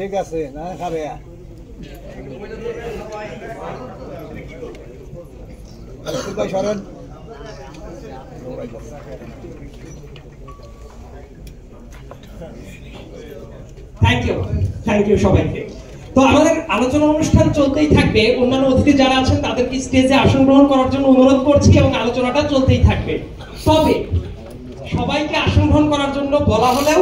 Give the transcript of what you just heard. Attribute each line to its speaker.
Speaker 1: ঠিক আছে না খাবে সরেন
Speaker 2: থ্যাংক ইউ সবাইকে। তো আমাদের আলোচনা অনুষ্ঠান চলতেই থাকবে, অন্যান্য অতিথি যারা আছেন তাদেরকে স্টেজে আসন গ্রহণ করার জন্য অনুরোধ করছি এবং আলোচনাটা চলতেই থাকবে। তবে সবাইকে আসন গ্রহণ করার জন্য বলা হলেও